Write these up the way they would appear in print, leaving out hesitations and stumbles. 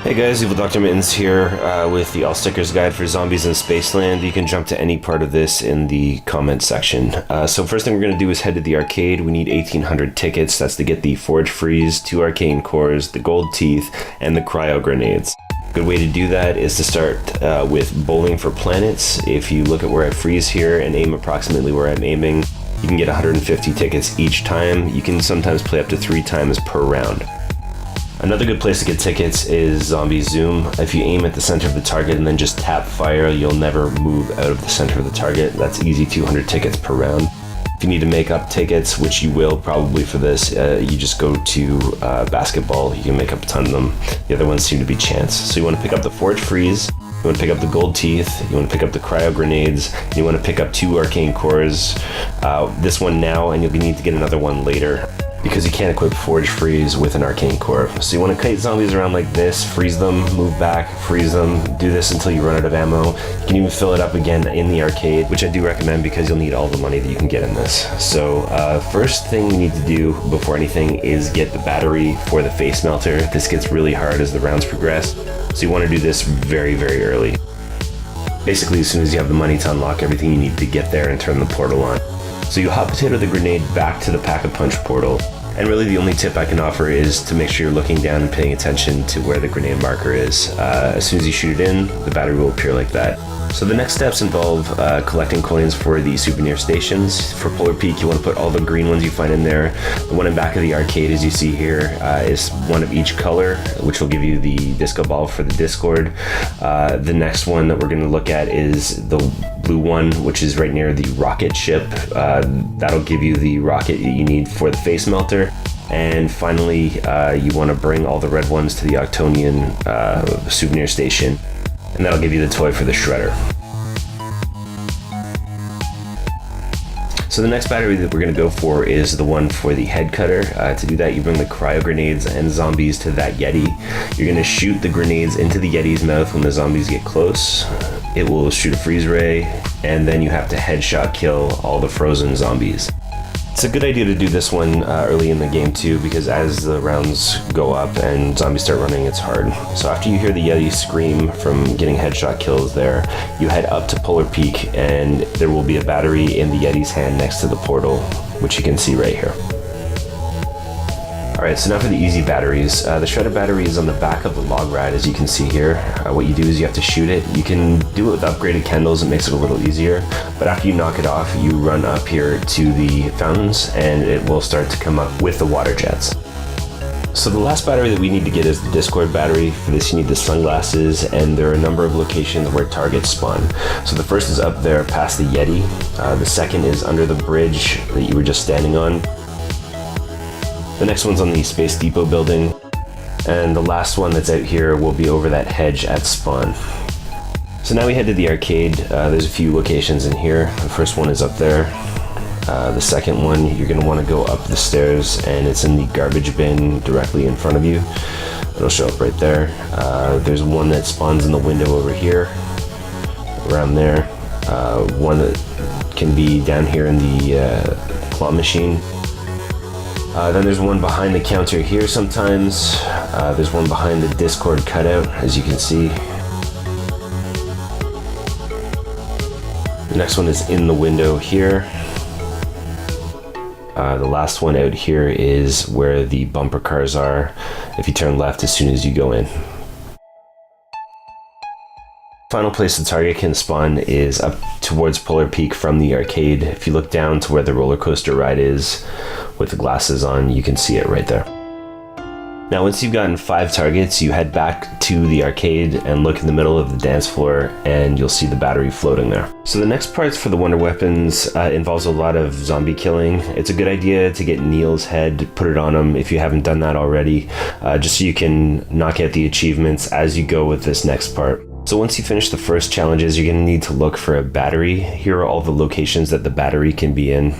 Hey guys, Evil Dr. Mittens here with the All Stickers Guide for Zombies in Spaceland. You can jump to any part of this in the comment section. So first thing we're going to do is head to the arcade. We need 1,800 tickets. That's to get the Forge Freeze, 2 arcane cores, the gold teeth, and the cryo grenades. Good way to do that is to start with bowling for planets. If you look at where I freeze here and aim approximately where I'm aiming, you can get 150 tickets each time. You can sometimes play up to 3 times per round. Another good place to get tickets is Zombie Zoom. If you aim at the center of the target and then just tap fire, you'll never move out of the center of the target. That's easy 200 tickets per round. If you need to make up tickets, which you will probably for this, you just go to basketball. You can make up a ton of them. The other ones seem to be chance. So you want to pick up the Forge Freeze, you want to pick up the gold teeth, you want to pick up the cryo grenades, and you want to pick up 2 arcane cores. This one now, and you'll need to get another one later, because you can't equip Forge Freeze with an arcane core. So you want to kite zombies around like this, freeze them, move back, freeze them, do this until you run out of ammo. You can even fill it up again in the arcade, which I do recommend because you'll need all the money that you can get in this. So first thing you need to do before anything is get the battery for the face melter. This gets really hard as the rounds progress, so you want to do this very, very early. Basically, as soon as you have the money to unlock everything you need to get there and turn the portal on. So you hot potato the grenade back to the Pack-a-Punch portal. And really the only tip I can offer is to make sure you're looking down and paying attention to where the grenade marker is. As soon as you shoot it in, the battery will appear like that. So the next steps involve collecting coins for the souvenir stations. For Polar Peak, you want to put all the green ones you find in there. The one in back of the arcade, as you see here, is one of each color, which will give you the disco ball for the Dischord. The next one that we're going to look at is the blue one, which is right near the rocket ship. That'll give you the rocket that you need for the face melter. And finally, you want to bring all the red ones to the Octonian souvenir station, and that'll give you the toy for the shredder. So the next battery that we're going to go for is the one for the HeadCutter. To do that, you bring the cryo grenades and zombies to that Yeti. You're going to shoot the grenades into the Yeti's mouth when the zombies get close. It will shoot a freeze ray, and then you have to headshot kill all the frozen zombies. It's a good idea to do this one early in the game too, because as the rounds go up and zombies start running, it's hard. So after you hear the Yeti scream from getting headshot kills there, you head up to Polar Peak, and there will be a battery in the Yeti's hand next to the portal, which you can see right here. Alright, so now for the easy batteries. The shredder battery is on the back of the log ride, as you can see here. What you do is you have to shoot it. You can do it with upgraded candles, it makes it a little easier. But after you knock it off, you run up here to the fountains, and it will start to come up with the water jets. So the last battery that we need to get is the Dischord battery. For this you need the sunglasses, and there are a number of locations where targets spawn. So the first is up there past the Yeti. The second is under the bridge that you were just standing on. The next one's on the Space Depot building, and the last one that's out here will be over that hedge at spawn. So now we head to the arcade. There's a few locations in here. The first one is up there. The second one, you're going to want to go up the stairs, and it's in the garbage bin directly in front of you. It'll show up right there. There's one that spawns in the window over here, around there. One that can be down here in the claw machine. Then there's one behind the counter here sometimes. There's one behind the Dischord cutout, as you can see. The next one is in the window here. The last one out here is where the bumper cars are, if you turn left as soon as you go in. Final place the target can spawn is up towards Polar Peak from the arcade. If you look down to where the roller coaster ride is with the glasses on, you can see it right there. Now once you've gotten 5 targets, you head back to the arcade and look in the middle of the dance floor, and you'll see the battery floating there. So the next parts for the wonder weapons involves a lot of zombie killing. It's a good idea to get N3il's head, put it on him if you haven't done that already, just so you can knock out the achievements as you go with this next part. So once you finish the first challenges, you're going to need to look for a battery. Here are all the locations that the battery can be in.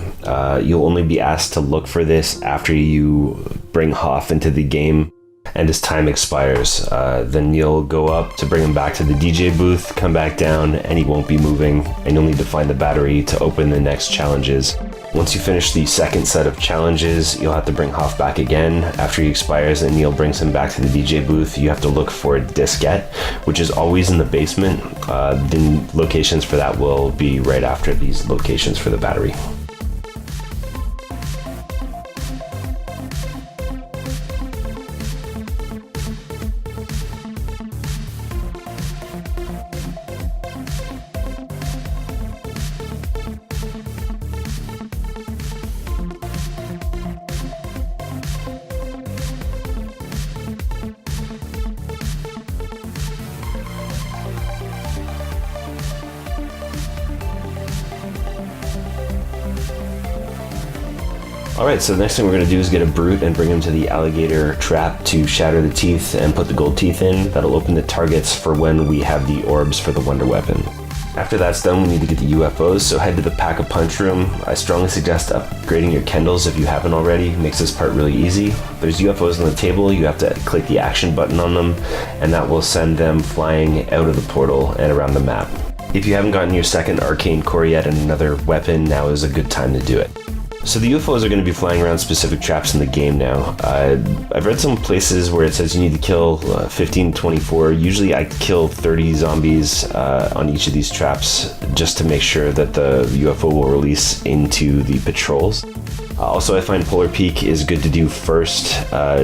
You'll only be asked to look for this after you bring Hoff into the game, and his time expires. Then you'll go up to bring him back to the DJ booth, come back down, and he won't be moving, and you'll need to find the battery to open the next challenges. Once you finish the second set of challenges, you'll have to bring Hoff back again. After he expires and Neil brings him back to the DJ booth, you have to look for a diskette, which is always in the basement. The locations for that will be right after these locations for the battery. Alright, so the next thing we're going to do is get a brute and bring him to the alligator trap to shatter the teeth and put the gold teeth in. That'll open the targets for when we have the orbs for the wonder weapon. After that's done, we need to get the UFOs, so head to the Pack-a-Punch room. I strongly suggest upgrading your Kendalls if you haven't already. It makes this part really easy. There's UFOs on the table, you have to click the action button on them, and that will send them flying out of the portal and around the map. If you haven't gotten your second arcane core yet and another weapon, now is a good time to do it. So the UFOs are going to be flying around specific traps in the game now. I've read some places where it says you need to kill 15 to 24. Usually I kill 30 zombies on each of these traps just to make sure that the UFO will release into the patrols. Also, I find Polar Peak is good to do first,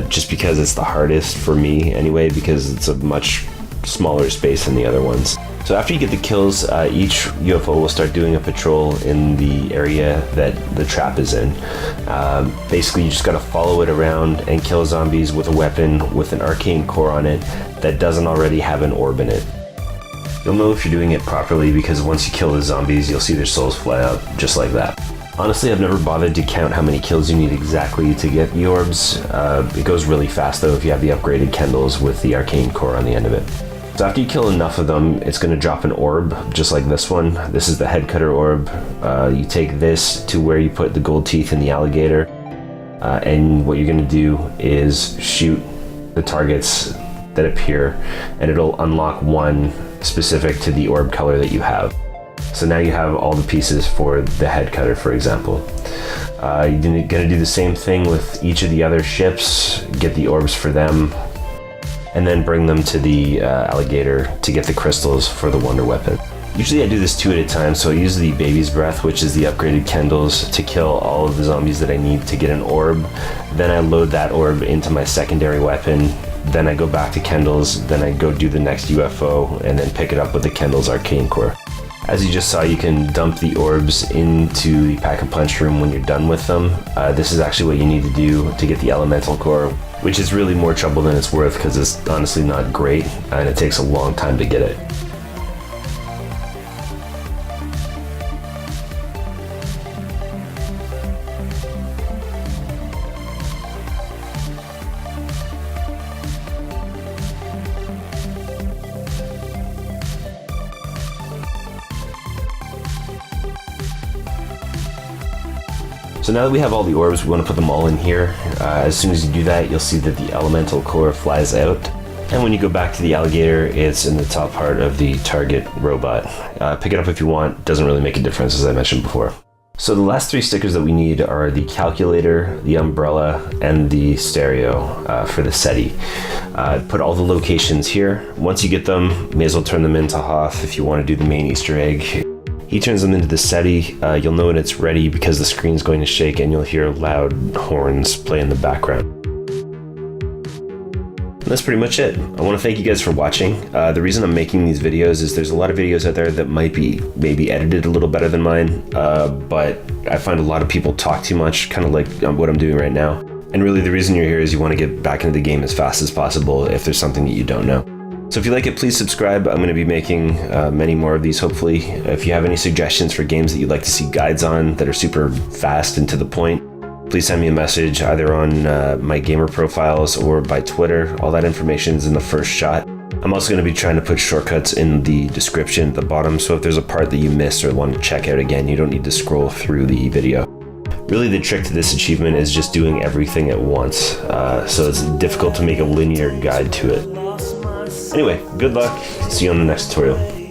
just because it's the hardest for me anyway, because it's a much smaller space than the other ones. So after you get the kills, each UFO will start doing a patrol in the area that the trap is in. Basically, you just gotta follow it around and kill zombies with a weapon with an arcane core on it that doesn't already have an orb in it. You'll know if you're doing it properly because once you kill the zombies, you'll see their souls fly out just like that. Honestly, I've never bothered to count how many kills you need exactly to get the orbs. It goes really fast though if you have the upgraded Kendalls with the arcane core on the end of it. So after you kill enough of them, it's going to drop an orb, just like this one. This is the HeadCutter Orb. You take this to where you put the gold teeth in the alligator, and what you're going to do is shoot the targets that appear, and it'll unlock one specific to the orb color that you have. So now you have all the pieces for the HeadCutter, for example. You're going to do the same thing with each of the other ships, get the orbs for them, and then bring them to the alligator to get the crystals for the wonder weapon. Usually I do this 2 at a time, so I use the baby's breath, which is the upgraded Kendalls, to kill all of the zombies that I need to get an orb. Then I load that orb into my secondary weapon, then I go back to Kendalls, then I go do the next UFO, and then pick it up with the Kendalls arcane core. As you just saw, you can dump the orbs into the Pack-a-Punch room when you're done with them. This is actually what you need to do to get the elemental core, which is really more trouble than it's worth because it's honestly not great and it takes a long time to get it. So now that we have all the orbs, we want to put them all in here. As soon as you do that, you'll see that the elemental core flies out. And when you go back to the alligator, it's in the top part of the target robot. Pick it up if you want, doesn't really make a difference as I mentioned before. So the last 3 stickers that we need are the calculator, the umbrella, and the stereo for the Seti. Put all the locations here. Once you get them, may as well turn them into Hoth if you want to do the main Easter egg. He turns them into the Seti. You'll know when it's ready because the screen's going to shake and you'll hear loud horns play in the background. And that's pretty much it. I want to thank you guys for watching. The reason I'm making these videos is there's a lot of videos out there that might be maybe edited a little better than mine, but I find a lot of people talk too much, kind of like what I'm doing right now. And really the reason you're here is you want to get back into the game as fast as possible if there's something that you don't know. So if you like it, please subscribe. I'm going to be making many more of these, hopefully. If you have any suggestions for games that you'd like to see guides on that are super fast and to the point, please send me a message either on my gamer profiles or by Twitter. All that information is in the first shot. I'm also going to be trying to put shortcuts in the description at the bottom, so if there's a part that you missed or want to check out again, you don't need to scroll through the video. Really, the trick to this achievement is just doing everything at once, so it's difficult to make a linear guide to it. Anyway, good luck. See you on the next tutorial.